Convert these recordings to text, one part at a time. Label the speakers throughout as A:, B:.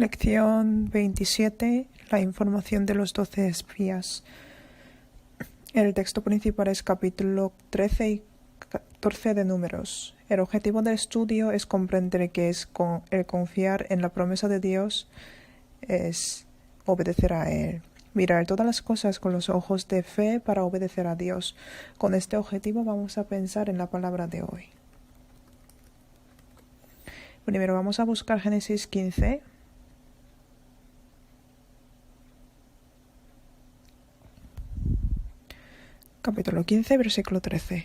A: Lección 27. La información de los 12 espías. El texto principal es capítulo 13 y 14 de Números. El objetivo del estudio es comprender que el confiar en la promesa de Dios es obedecer a Él. Mirar todas las cosas con los ojos de fe para obedecer a Dios. Con este objetivo vamos a pensar en la palabra de hoy. Primero vamos a buscar Génesis 15. Capítulo 15, versículo 13.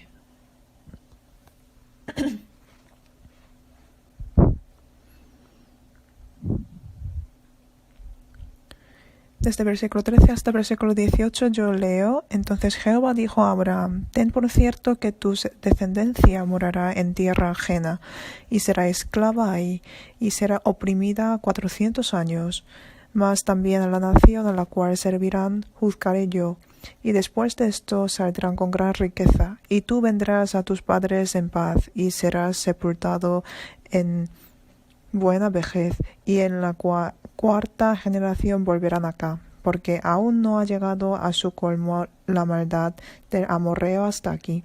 A: Desde versículo 13 hasta versículo 18 yo leo: Entonces Jehová dijo a Abraham: Ten por cierto que tu descendencia morará en tierra ajena, y será esclava ahí, y será oprimida 400 años. Mas también a la nación a la cual servirán juzgaré yo, y después de esto saldrán con gran riqueza, y tú vendrás a tus padres en paz, y serás sepultado en buena vejez, y en la cuarta generación volverán acá, porque aún no ha llegado a su colmo la maldad del amorreo hasta aquí.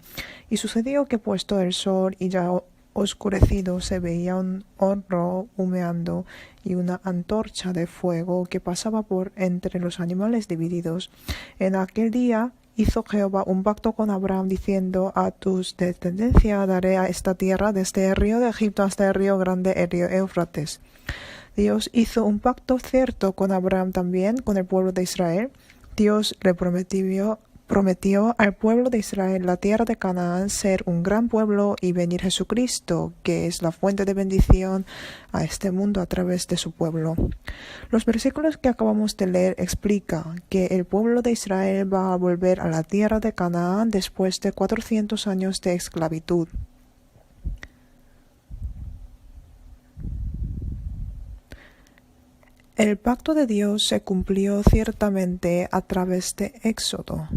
A: Y sucedió que puesto el sol y ya oscurecido se veía un horno humeando y una antorcha de fuego que pasaba por entre los animales divididos. En aquel día hizo Jehová un pacto con Abraham, diciendo: A tus descendencia daré a esta tierra, desde el río de Egipto hasta el río grande, el río Éufrates. Dios hizo un pacto cierto con Abraham también, con el pueblo de Israel. Dios le prometió al pueblo de Israel la tierra de Canaán, ser un gran pueblo, y venir Jesucristo, que es la fuente de bendición a este mundo a través de su pueblo. Los versículos que acabamos de leer explican que el pueblo de Israel va a volver a la tierra de Canaán después de 400 años de esclavitud. El pacto de Dios se cumplió ciertamente a través de Éxodo.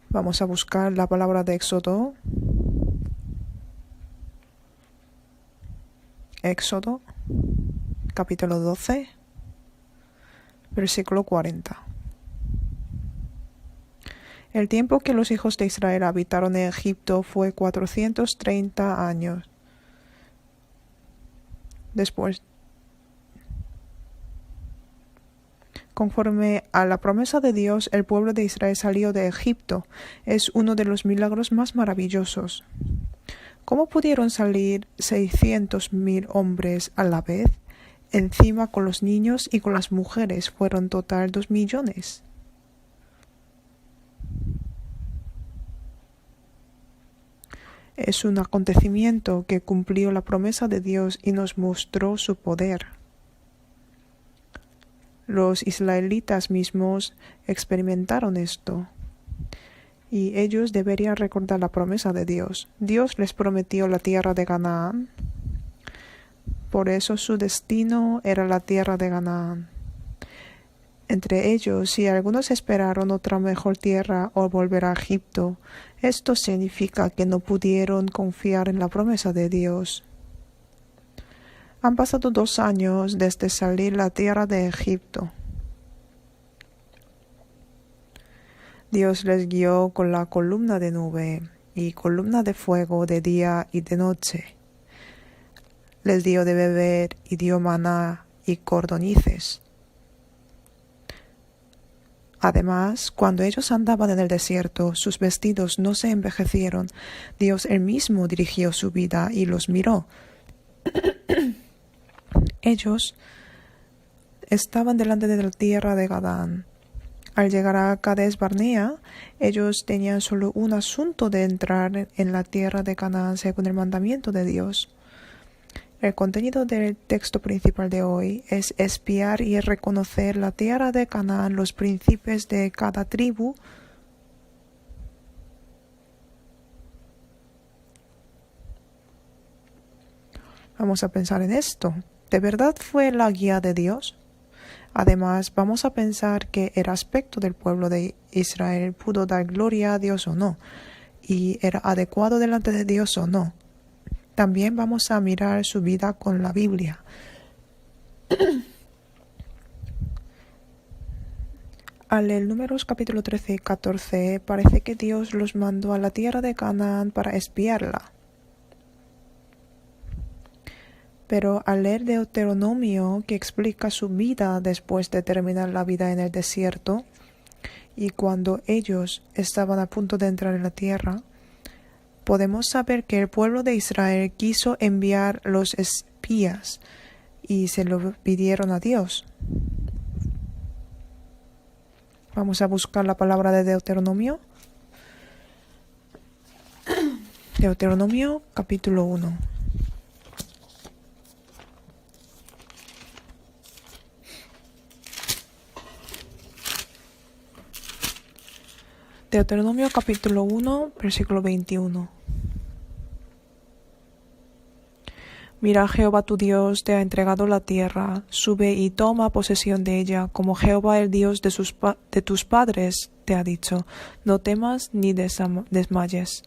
A: Vamos a buscar la palabra de Éxodo. Éxodo, capítulo 12, versículo 40. El tiempo que los hijos de Israel habitaron en Egipto fue 430 años. Después, conforme a la promesa de Dios, el pueblo de Israel salió de Egipto. Es uno de los milagros más maravillosos. ¿Cómo pudieron salir 600,000 hombres a la vez? Encima con los niños y con las mujeres fueron total 2 millones. Es un acontecimiento que cumplió la promesa de Dios y nos mostró su poder. Los israelitas mismos experimentaron esto, y ellos deberían recordar la promesa de Dios. Dios les prometió la tierra de Canaán, por eso su destino era la tierra de Canaán. Entre ellos, si algunos esperaron otra mejor tierra o volver a Egipto, esto significa que no pudieron confiar en la promesa de Dios. Han pasado 2 años desde salir la tierra de Egipto. Dios les guió con la columna de nube y columna de fuego de día y de noche. Les dio de beber y dio maná y cordonices. Además, cuando ellos andaban en el desierto, sus vestidos no se envejecieron. Dios él mismo dirigió su vida y los miró. Ellos estaban delante de la tierra de Canaán. Al llegar a Cades Barnea, ellos tenían solo un asunto de entrar en la tierra de Canaán según el mandamiento de Dios. El contenido del texto principal de hoy es espiar y reconocer la tierra de Canaán, los príncipes de cada tribu. Vamos a pensar en esto. ¿De verdad fue la guía de Dios? Además, vamos a pensar que el aspecto del pueblo de Israel pudo dar gloria a Dios o no, y era adecuado delante de Dios o no. También vamos a mirar su vida con la Biblia. Al leer Números capítulo 13 y 14, parece que Dios los mandó a la tierra de Canaán para espiarla. Pero al leer Deuteronomio, que explica su vida después de terminar la vida en el desierto, y cuando ellos estaban a punto de entrar en la tierra, podemos saber que el pueblo de Israel quiso enviar los espías y se lo pidieron a Dios. Vamos a buscar la palabra de Deuteronomio. Deuteronomio capítulo 1. Deuteronomio capítulo 1, versículo 21. Mira, Jehová tu Dios te ha entregado la tierra, sube y toma posesión de ella, como Jehová el Dios de tus padres te ha dicho. No temas ni desmayes.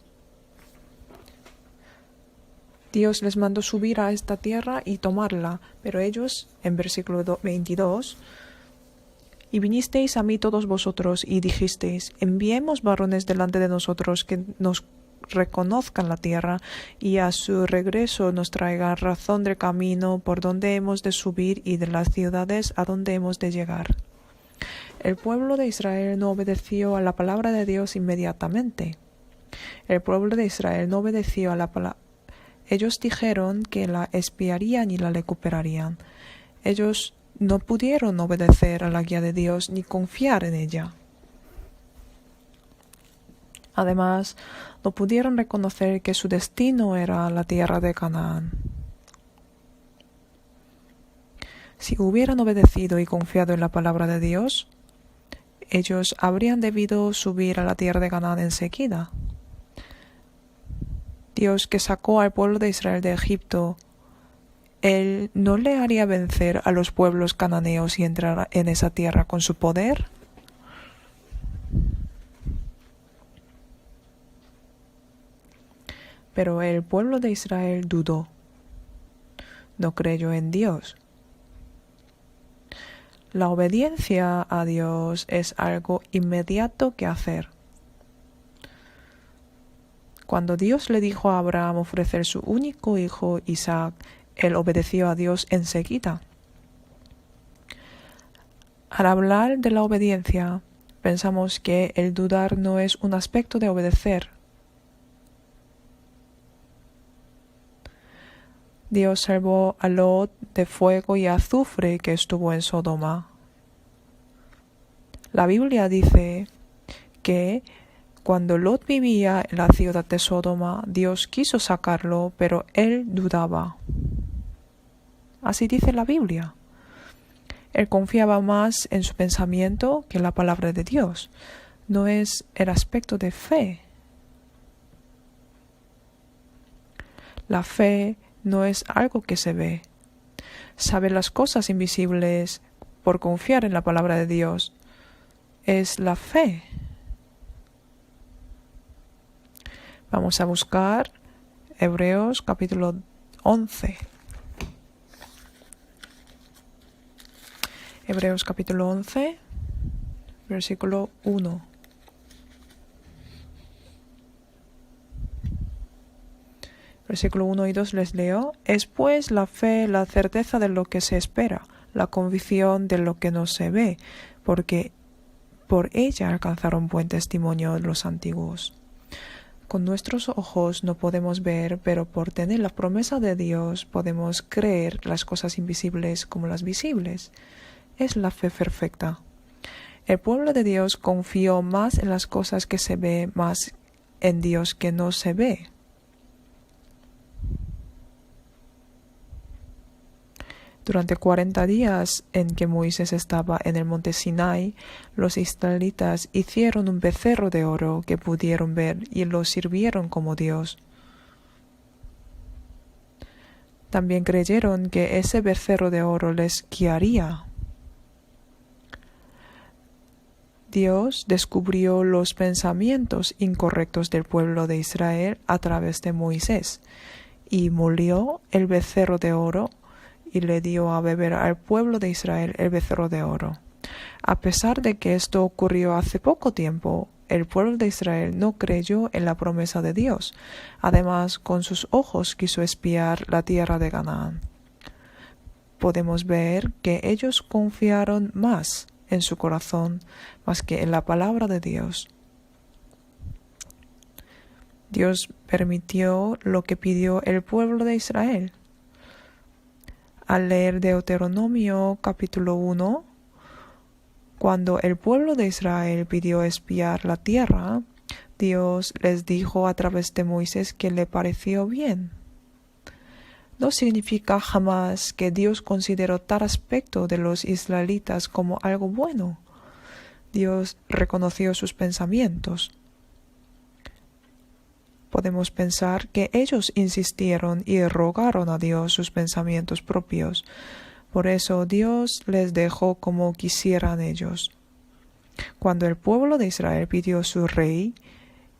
A: Dios les mandó subir a esta tierra y tomarla, pero ellos, en versículo 22, y vinisteis a mí todos vosotros y dijisteis, enviemos varones delante de nosotros que nos reconozcan la tierra y a su regreso nos traigan razón del camino por donde hemos de subir y de las ciudades a donde hemos de llegar. El pueblo de Israel no obedeció a la palabra de Dios inmediatamente. El pueblo de Israel no obedeció a la palabra. Ellos dijeron que la espiarían y la recuperarían. Ellos no pudieron obedecer a la guía de Dios ni confiar en ella. Además, no pudieron reconocer que su destino era la tierra de Canaán. Si hubieran obedecido y confiado en la palabra de Dios, ellos habrían debido subir a la tierra de Canaán enseguida. Dios, que sacó al pueblo de Israel de Egipto, ¿Él no le haría vencer a los pueblos cananeos y entrar en esa tierra con su poder? Pero el pueblo de Israel dudó, no creyó en Dios. La obediencia a Dios es algo inmediato que hacer. Cuando Dios le dijo a Abraham ofrecer su único hijo Isaac, él obedeció a Dios enseguida. Al hablar de la obediencia, pensamos que el dudar no es un aspecto de obedecer. Dios salvó a Lot de fuego y azufre que estuvo en Sodoma. La Biblia dice que cuando Lot vivía en la ciudad de Sodoma, Dios quiso sacarlo, pero él dudaba. Así dice la Biblia. Él confiaba más en su pensamiento que en la palabra de Dios. No es el aspecto de fe. La fe no es algo que se ve. Saber las cosas invisibles por confiar en la palabra de Dios es la fe. Vamos a buscar Hebreos capítulo 11. Hebreos capítulo 11, versículo 1. Versículo 1 y 2 les leo. Es pues la fe la certeza de lo que se espera, la convicción de lo que no se ve, porque por ella alcanzaron buen testimonio los antiguos. Con nuestros ojos no podemos ver, pero por tener la promesa de Dios podemos creer las cosas invisibles como las visibles. Es la fe perfecta. El pueblo de Dios confió más en las cosas que se ve, más en Dios que no se ve. Durante 40 días en que Moisés estaba en el monte Sinai, los israelitas hicieron un becerro de oro que pudieron ver y lo sirvieron como Dios. También creyeron que ese becerro de oro les guiaría. Dios descubrió los pensamientos incorrectos del pueblo de Israel a través de Moisés y molió el becerro de oro y le dio a beber al pueblo de Israel el becerro de oro. A pesar de que esto ocurrió hace poco tiempo, el pueblo de Israel no creyó en la promesa de Dios. Además, con sus ojos quiso espiar la tierra de Canaán. Podemos ver que ellos confiaron más en su corazón, más que en la palabra de Dios. Dios permitió lo que pidió el pueblo de Israel. Al leer Deuteronomio capítulo 1, cuando el pueblo de Israel pidió espiar la tierra, Dios les dijo a través de Moisés que le pareció bien. No significa jamás que Dios consideró tal aspecto de los israelitas como algo bueno. Dios reconoció sus pensamientos. Podemos pensar que ellos insistieron y rogaron a Dios sus pensamientos propios. Por eso Dios les dejó como quisieran ellos. Cuando el pueblo de Israel pidió su rey,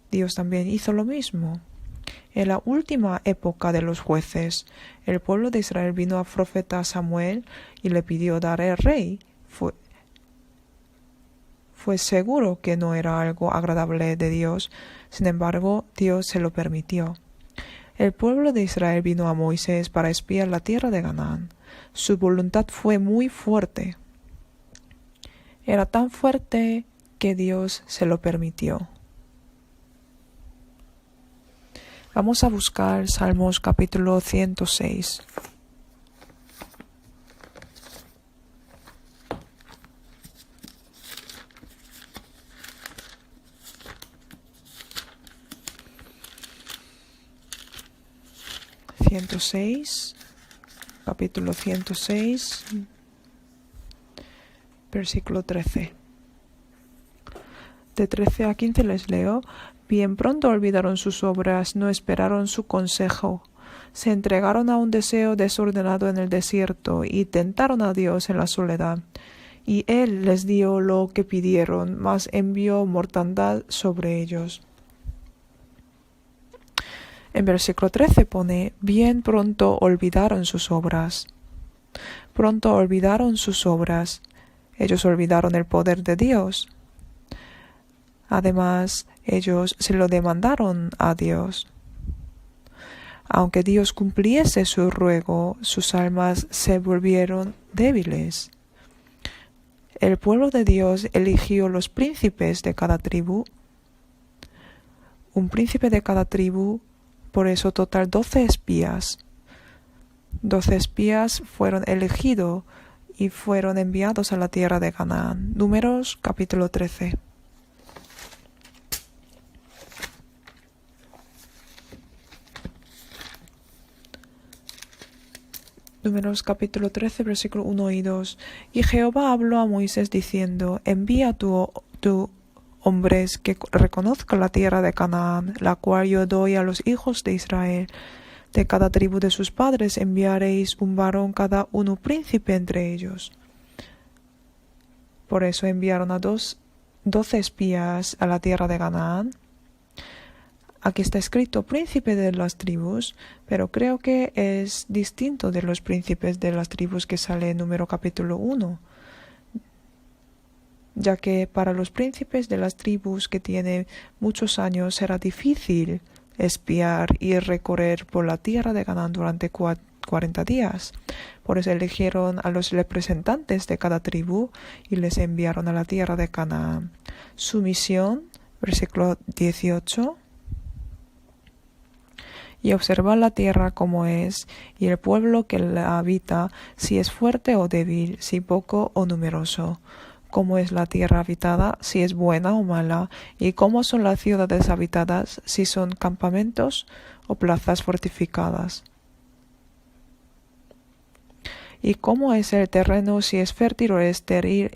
A: Dios también hizo lo mismo. En la última época de los jueces, el pueblo de Israel vino al profeta Samuel y le pidió dar el rey. Fue seguro que no era algo agradable de Dios, sin embargo, Dios se lo permitió. El pueblo de Israel vino a Moisés para espiar la tierra de Canaán. Su voluntad fue muy fuerte. Era tan fuerte que Dios se lo permitió. Vamos a buscar Salmos capítulo 106. Capítulo 106, versículo 13. De 13 a 15 les leo. Bien pronto olvidaron sus obras, no esperaron su consejo. Se entregaron a un deseo desordenado en el desierto y tentaron a Dios en la soledad. Y Él les dio lo que pidieron, mas envió mortandad sobre ellos. En versículo 13 pone, bien pronto olvidaron sus obras. Pronto olvidaron sus obras. Ellos olvidaron el poder de Dios. Además, ellos se lo demandaron a Dios. Aunque Dios cumpliese su ruego, sus almas se volvieron débiles. El pueblo de Dios eligió los príncipes de cada tribu. Un príncipe de cada tribu, por eso total 12 espías. 12 espías fueron elegidos y fueron enviados a la tierra de Canaán. Números capítulo 13. Números capítulo 13, versículo 1 y 2. Y Jehová habló a Moisés diciendo, envía tu hombres que reconozcan la tierra de Canaán, la cual yo doy a los hijos de Israel. De cada tribu de sus padres enviaréis un varón cada uno príncipe entre ellos. Por eso enviaron a 12 espías a la tierra de Canaán. Aquí está escrito príncipe de las tribus, pero creo que es distinto de los príncipes de las tribus que sale en Número capítulo 1, ya que para los príncipes de las tribus que tienen muchos años será difícil espiar y recorrer por la tierra de Canaán durante 40 días. Por eso eligieron a los representantes de cada tribu y les enviaron a la tierra de Canaán. Su misión, versículo 18, y observar la tierra como es, y el pueblo que la habita, si es fuerte o débil, si poco o numeroso, cómo es la tierra habitada, si es buena o mala, y cómo son las ciudades habitadas, si son campamentos o plazas fortificadas. Y cómo es el terreno, si es fértil o estéril,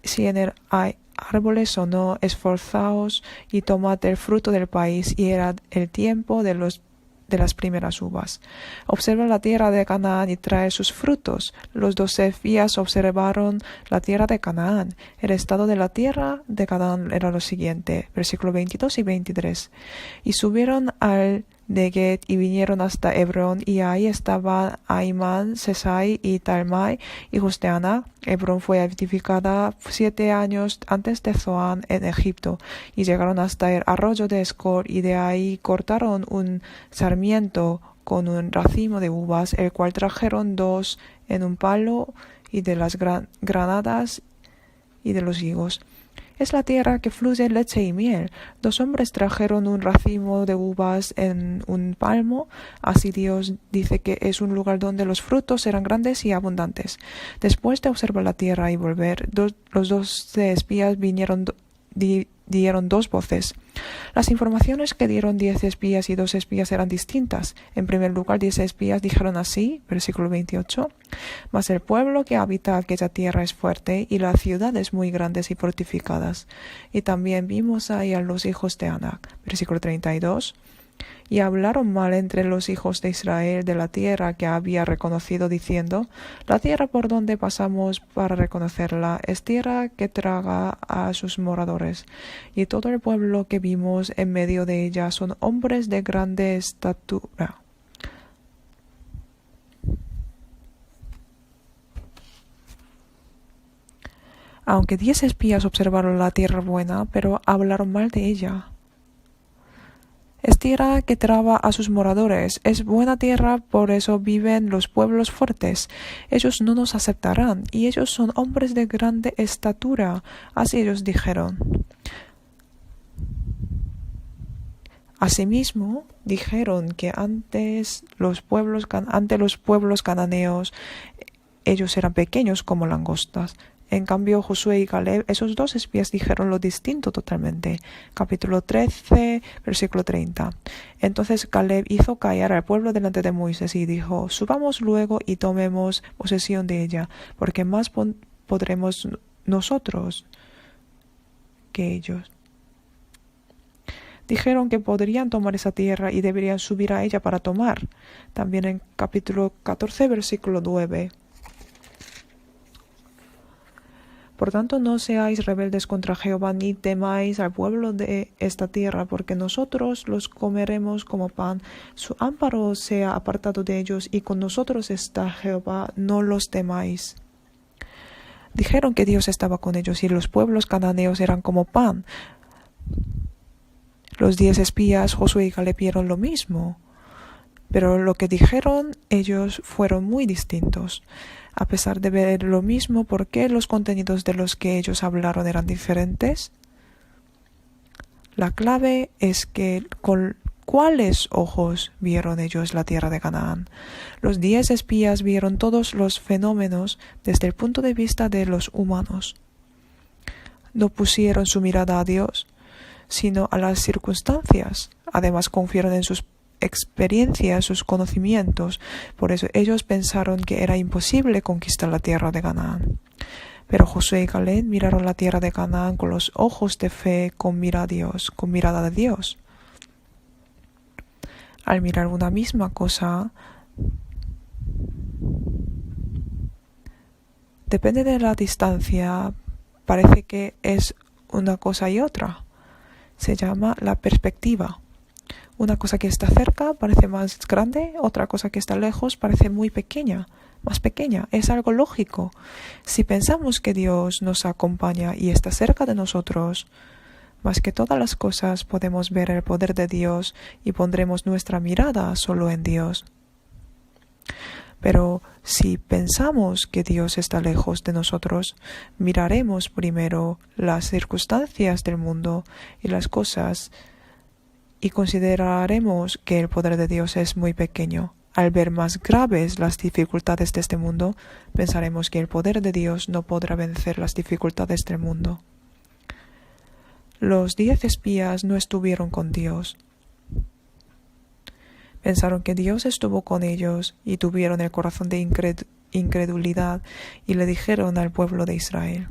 A: si en él hay árboles o no. Esforzaos y tomad el fruto del país, y era el tiempo de las primeras uvas. Observa la tierra de Canaán y trae sus frutos. Los 12 espías observaron la tierra de Canaán. El estado de la tierra de Canaán era lo siguiente, versículo 22 y 23. Y subieron al Neguet y vinieron hasta Hebrón, y ahí estaban Ahimán, Sesai y Talmai, hijos de Anac. Hebrón fue edificada 7 años antes de Zoán en Egipto, y llegaron hasta el arroyo de Escol, y de ahí cortaron un sarmiento con un racimo de uvas, el cual trajeron 2 en un palo, y de las granadas y de los higos. Es la tierra que fluye leche y miel. 2 hombres trajeron un racimo de uvas en un palmo. Así Dios dice que es un lugar donde los frutos serán grandes y abundantes. Después de observar la tierra y volver, los 12 espías dieron 2 voces. Las informaciones que dieron 10 espías y 2 espías eran distintas. En primer lugar, 10 espías dijeron así, versículo 28, mas el pueblo que habita aquella tierra es fuerte, y las ciudades muy grandes y fortificadas. Y también vimos ahí a los hijos de Anac, versículo 32, y hablaron mal entre los hijos de Israel de la tierra que había reconocido, diciendo, la tierra por donde pasamos para reconocerla es tierra que traga a sus moradores, y todo el pueblo que vimos en medio de ella son hombres de grande estatura. Aunque 10 espías observaron la tierra buena, pero hablaron mal de ella. Es tierra que traba a sus moradores. Es buena tierra, por eso viven los pueblos fuertes. Ellos no nos aceptarán, y ellos son hombres de grande estatura. Así ellos dijeron. Asimismo, dijeron que ante los pueblos cananeos, ellos eran pequeños como langostas. En cambio, Josué y Caleb, esos 2 espías, dijeron lo distinto totalmente. Capítulo 13, versículo 30. Entonces Caleb hizo callar al pueblo delante de Moisés y dijo, subamos luego y tomemos posesión de ella, porque más podremos nosotros que ellos. Dijeron que podrían tomar esa tierra y deberían subir a ella para tomar. También en capítulo 14, versículo 9. Por tanto, no seáis rebeldes contra Jehová, ni temáis al pueblo de esta tierra, porque nosotros los comeremos como pan. Su amparo sea apartado de ellos, y con nosotros está Jehová, no los temáis. Dijeron que Dios estaba con ellos, y los pueblos cananeos eran como pan. Los 10 espías, Josué y Caleb, vieron lo mismo. Pero lo que dijeron ellos fueron muy distintos. A pesar de ver lo mismo, ¿por qué los contenidos de los que ellos hablaron eran diferentes? La clave es que con cuáles ojos vieron ellos la tierra de Canaán. Los 10 espías vieron todos los fenómenos desde el punto de vista de los humanos. No pusieron su mirada a Dios, sino a las circunstancias. Además, confiaron en sus experiencias, sus conocimientos. Por eso ellos pensaron que era imposible conquistar la tierra de Canaán. Pero Josué y Caleb miraron la tierra de Canaán con los ojos de fe, con mirada de Dios. Al mirar una misma cosa, depende de la distancia, parece que es una cosa y otra. Se llama la perspectiva. Una cosa que está cerca parece más grande, otra cosa que está lejos parece muy pequeña, más pequeña. Es algo lógico. Si pensamos que Dios nos acompaña y está cerca de nosotros, más que todas las cosas podemos ver el poder de Dios y pondremos nuestra mirada solo en Dios. Pero si pensamos que Dios está lejos de nosotros, miraremos primero las circunstancias del mundo y las cosas y consideraremos que el poder de Dios es muy pequeño. Al ver más graves las dificultades de este mundo, pensaremos que el poder de Dios no podrá vencer las dificultades del mundo. Los 10 espías no estuvieron con Dios. Pensaron que Dios estuvo con ellos y tuvieron el corazón de incredulidad y le dijeron al pueblo de Israel.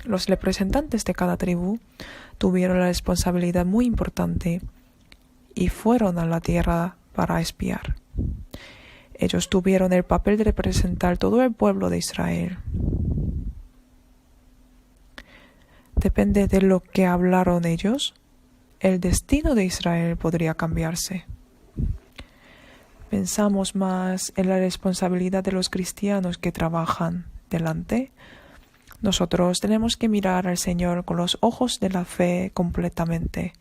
A: Los representantes de cada tribu tuvieron la responsabilidad muy importante y fueron a la tierra para espiar. Ellos tuvieron el papel de representar todo el pueblo de Israel. depende de lo que hablaron ellos, el destino de Israel podría cambiarse. Pensamos más en la responsabilidad de los cristianos que trabajan delante. Nosotros tenemos que mirar al Señor con los ojos de la fe completamente.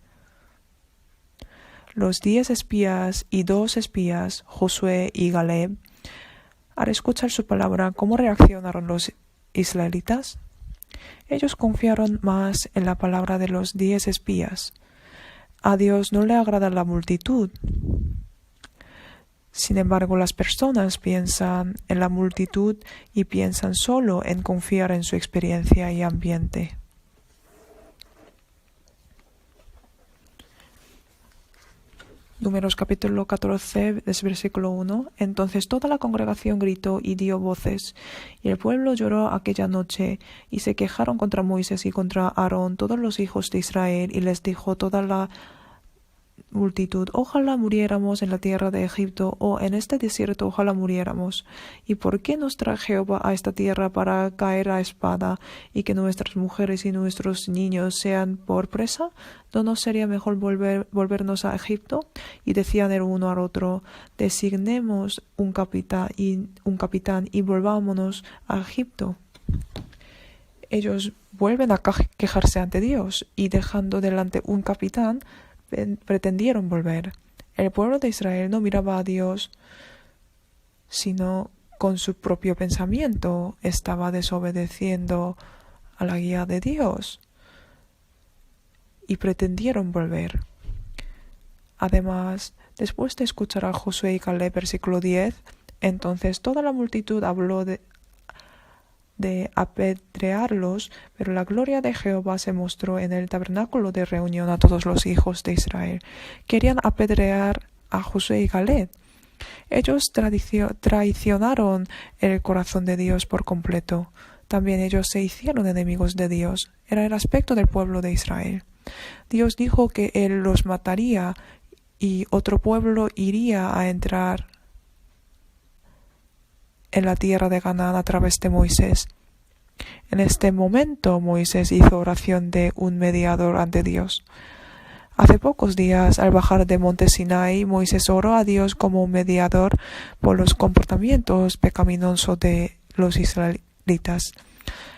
A: Los 10 espías y 2 espías, Josué y Caleb, al escuchar su palabra, ¿cómo reaccionaron los israelitas? Ellos confiaron más en la palabra de los 10 espías. A Dios no le agrada la multitud. Sin embargo, las personas piensan en la multitud y piensan solo en confiar en su experiencia y ambiente. Números capítulo 14, versículo 1. Entonces toda la congregación gritó y dio voces, y el pueblo lloró aquella noche, y se quejaron contra Moisés y contra Aarón todos los hijos de Israel, y les dijo toda la multitud: ojalá muriéramos en la tierra de Egipto, o en este desierto ojalá muriéramos. ¿Y por qué nos trae Jehová a esta tierra para caer a espada, y que nuestras mujeres y nuestros niños sean por presa? ¿No nos sería mejor volvernos a Egipto? Y decían el uno al otro: designemos un capitán y volvámonos a Egipto. Ellos vuelven a quejarse ante Dios, y dejando delante un capitán, pretendieron volver. El pueblo de Israel no miraba a Dios, sino con su propio pensamiento estaba desobedeciendo a la guía de Dios y pretendieron volver. Además, después de escuchar a Josué y Caleb, versículo 10, entonces toda la multitud habló de apedrearlos, pero la gloria de Jehová se mostró en el tabernáculo de reunión a todos los hijos de Israel. Querían apedrear a Josué y Caleb. Ellos traicionaron el corazón de Dios por completo. También ellos se hicieron enemigos de Dios. Era el aspecto del pueblo de Israel. Dios dijo que Él los mataría y otro pueblo iría a entrar en la tierra de Canaán a través de Moisés. En este momento Moisés hizo oración de un mediador ante Dios. Hace pocos días, al bajar de monte Sinai, Moisés oró a Dios como un mediador por los comportamientos pecaminosos de los israelitas.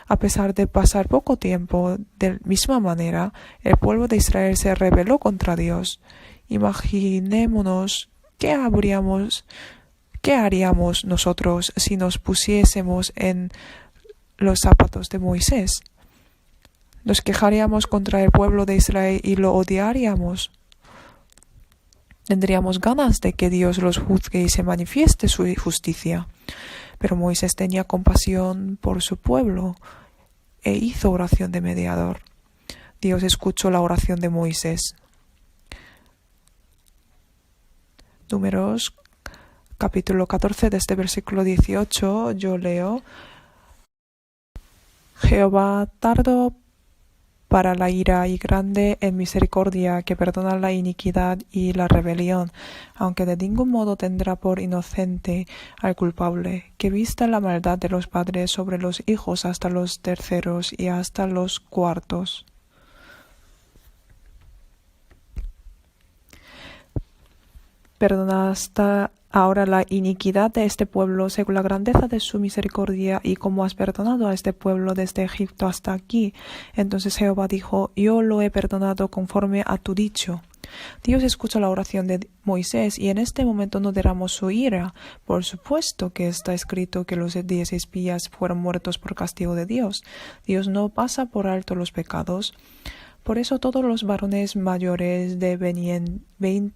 A: A pesar de pasar poco tiempo, de misma manera, el pueblo de Israel se rebeló contra Dios. Imaginémonos qué haríamos nosotros si nos pusiésemos en los zapatos de Moisés. Nos quejaríamos contra el pueblo de Israel y lo odiaríamos. Tendríamos ganas de que Dios los juzgue y se manifieste su justicia. Pero Moisés tenía compasión por su pueblo e hizo oración de mediador. Dios escuchó la oración de Moisés. Números capítulo 14, desde versículo 18, yo leo: Jehová tardo para la ira y grande en misericordia, que perdona la iniquidad y la rebelión, aunque de ningún modo tendrá por inocente al culpable, que vista la maldad de los padres sobre los hijos hasta los terceros y hasta los cuartos. Perdona hasta ahora la iniquidad de este pueblo según la grandeza de su misericordia, y como has perdonado a este pueblo desde Egipto hasta aquí. Entonces Jehová dijo: yo lo he perdonado conforme a tu dicho. Dios escucha la oración de Moisés, y en este momento no derramó su ira. Por supuesto que está escrito que los 10 espías fueron muertos por castigo de Dios. Dios no pasa por alto los pecados. Por eso todos los varones mayores de 20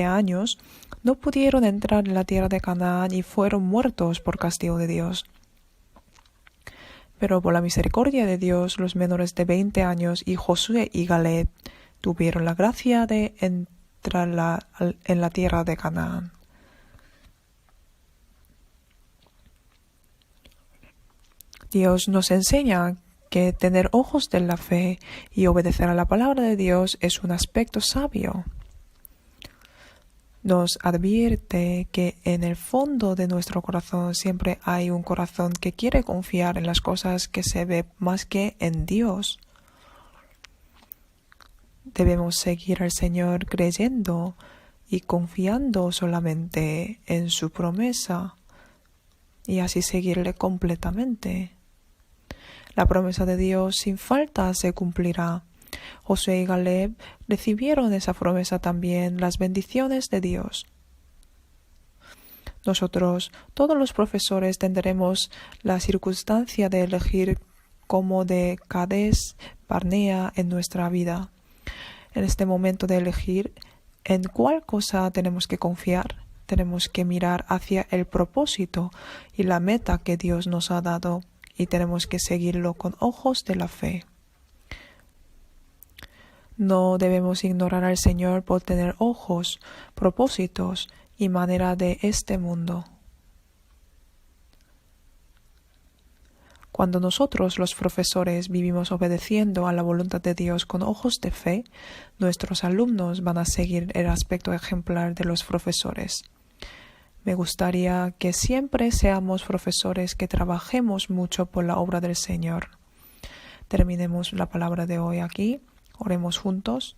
A: años no pudieron entrar en la tierra de Canaán y fueron muertos por castigo de Dios. Pero por la misericordia de Dios, los menores de 20 años y Josué y Caleb tuvieron la gracia de entrar en la tierra de Canaán. Dios nos enseña que tener ojos de la fe y obedecer a la palabra de Dios es un aspecto sabio. Nos advierte que en el fondo de nuestro corazón siempre hay un corazón que quiere confiar en las cosas que se ve más que en Dios. debemos seguir al Señor creyendo y confiando solamente en su promesa y así seguirle completamente. La promesa de Dios sin falta se cumplirá. Josué y Caleb recibieron esa promesa también, las bendiciones de Dios. Nosotros, todos los profesores, tendremos la circunstancia de elegir como de Cades Barnea en nuestra vida. En este momento de elegir en cuál cosa tenemos que confiar, tenemos que mirar hacia el propósito y la meta que Dios nos ha dado y tenemos que seguirlo con ojos de la fe. No debemos ignorar al Señor por tener ojos, propósitos y manera de este mundo. Cuando nosotros, los profesores, vivimos obedeciendo a la voluntad de Dios con ojos de fe, nuestros alumnos van a seguir el aspecto ejemplar de los profesores. Me gustaría que siempre seamos profesores que trabajemos mucho por la obra del Señor. Terminemos la palabra de hoy aquí. Oremos juntos.